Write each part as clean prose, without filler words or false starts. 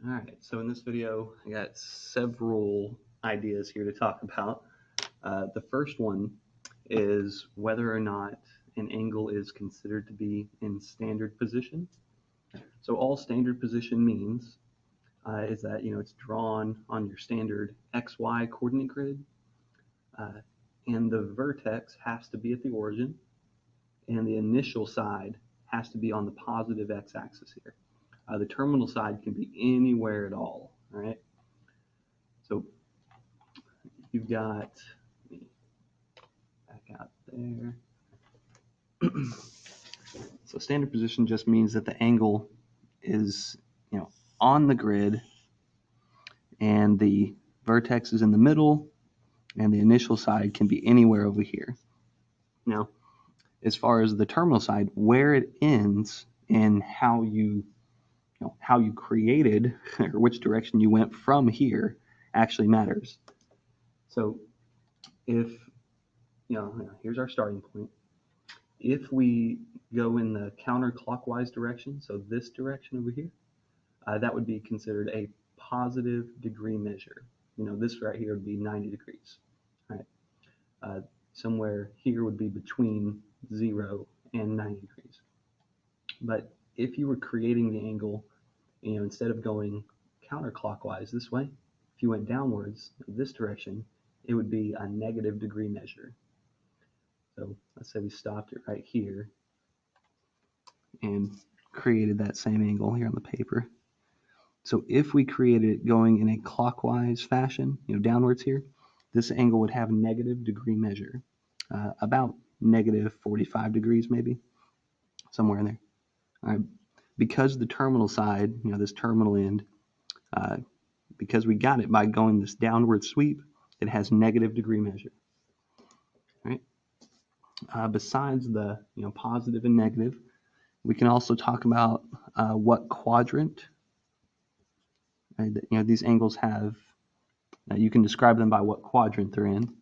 All right, so in this video, I got several ideas here to talk about. The first one is whether or not an angle is considered to be in standard position. So all standard position means is that it's drawn on your standard XY coordinate grid, uh, and the vertex has to be at the origin, and the initial side has to be on the positive x-axis here. The terminal side can be anywhere at all. All right. So you've got, let me back out there. So standard position just means that the angle is, on the grid, and the vertex is in the middle, and the initial side can be anywhere over here. Now, as far as the terminal side, where it ends and how you created or which direction you went from here actually matters. So if, here's our starting point. If we go in the counterclockwise direction, so this direction over here, that would be considered a positive degree measure. This right here would be 90 degrees. All right. Somewhere here would be between 0 and 90 degrees. But if you were creating the angle, instead of going counterclockwise this way, if you went downwards this direction, it would be a negative degree measure. So let's say we stopped it right here and created that same angle here on the paper. So if we created it going in a clockwise fashion, downwards here, this angle would have a negative degree measure, about negative 45 degrees maybe, somewhere in there. All right. Because the terminal side, this terminal end, because we got it by going this downward sweep, it has negative degree measure. Right. Besides the positive and negative, we can also talk about what quadrant. These angles have. You can describe them by what quadrant they're in.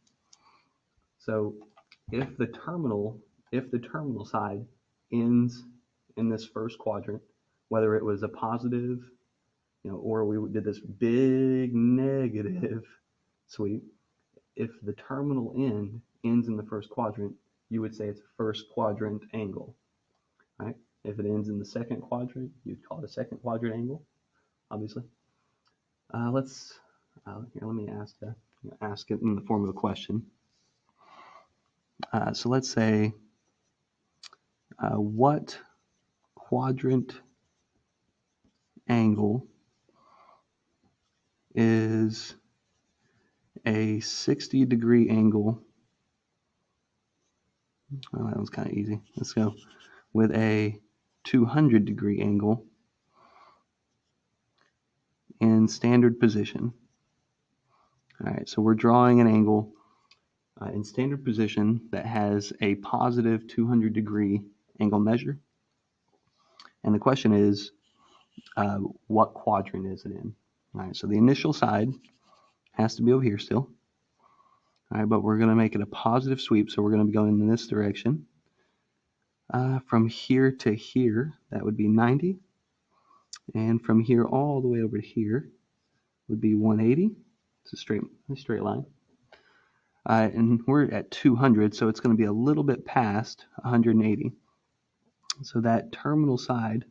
So, if the terminal side ends in this first quadrant, whether it was a positive, or we did this big negative sweep, if the terminal end ends in the first quadrant, you would say it's a first quadrant angle. Right? If it ends in the second quadrant, you'd call it a second quadrant angle, obviously. Let me ask it in the form of a question. So let's say, what quadrant angle is a 60-degree angle? Well, that was kind of easy. Let's go with a 200-degree angle in standard position. All right, so we're drawing an angle in standard position that has a positive 200-degree angle measure. And the question is, what quadrant is it in? All right, so the initial side has to be over here still. All right, but we're going to make it a positive sweep, so we're going to be going in this direction. From here to here, that would be 90. And from here all the way over to here would be 180. It's a straight line. And we're at 200, so it's going to be a little bit past 180. So that terminal side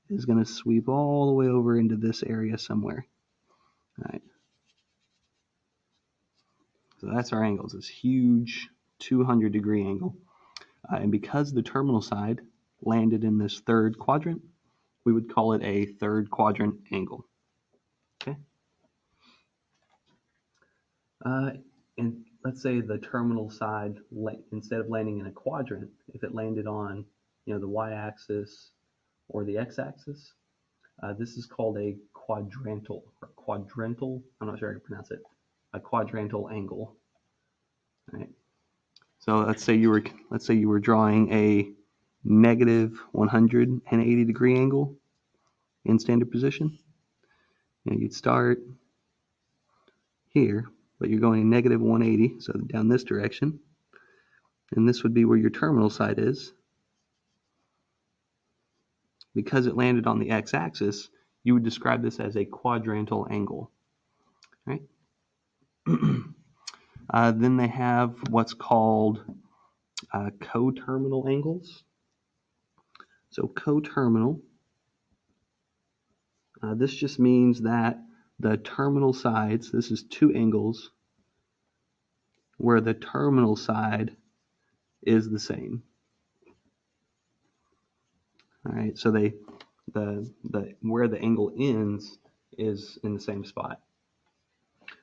is going to sweep all the way over into this area somewhere. All right. So that's our angle. It's this huge 200-degree angle. And because the terminal side landed in this third quadrant, we would call it a third quadrant angle. Okay. And let's say the terminal side, instead of landing in a quadrant, if it landed on, the y-axis or the x-axis, this is called a quadrantal. I'm not sure how to pronounce it. A quadrantal angle. All right. So let's say you were drawing a negative 180-degree angle in standard position. You'd start here, but you're going negative 180, so down this direction. And this would be where your terminal side is. Because it landed on the x-axis, you would describe this as a quadrantal angle, right? Then they have what's called coterminal angles. So coterminal, this just means that the terminal sides, this is two angles where the terminal side is the same. All right, so the where the angle ends is in the same spot.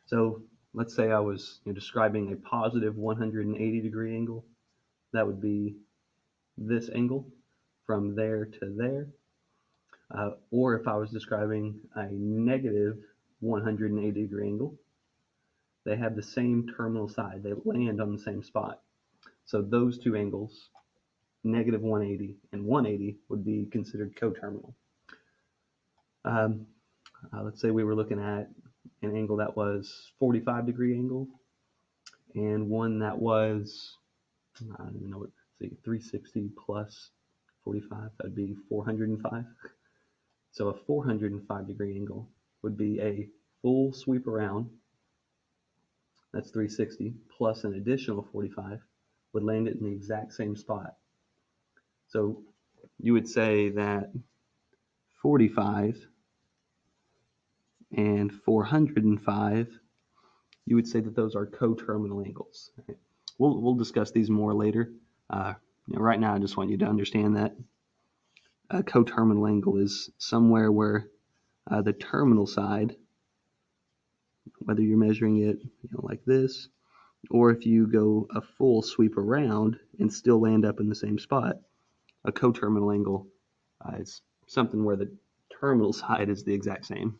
So let's say I was describing a positive 180 degree angle. That would be this angle from there to there. Or if I was describing a negative 180 degree angle, they have the same terminal side. They land on the same spot. So those two angles, negative 180 and 180, would be considered coterminal. Let's say we were looking at an angle that was 45 degree angle and one that was, I don't even know what, see, 360 plus 45, that'd be 405. So a 405 degree angle would be a full sweep around, that's 360, plus an additional 45, would land it in the exact same spot. So you would say that 45 and 405, you would say that those are coterminal angles. Right? We'll discuss these more later. Right now, I just want you to understand that a coterminal angle is somewhere where the terminal side, whether you're measuring it like this, or if you go a full sweep around and still land up in the same spot, a coterminal angle is something where the terminal side is the exact same.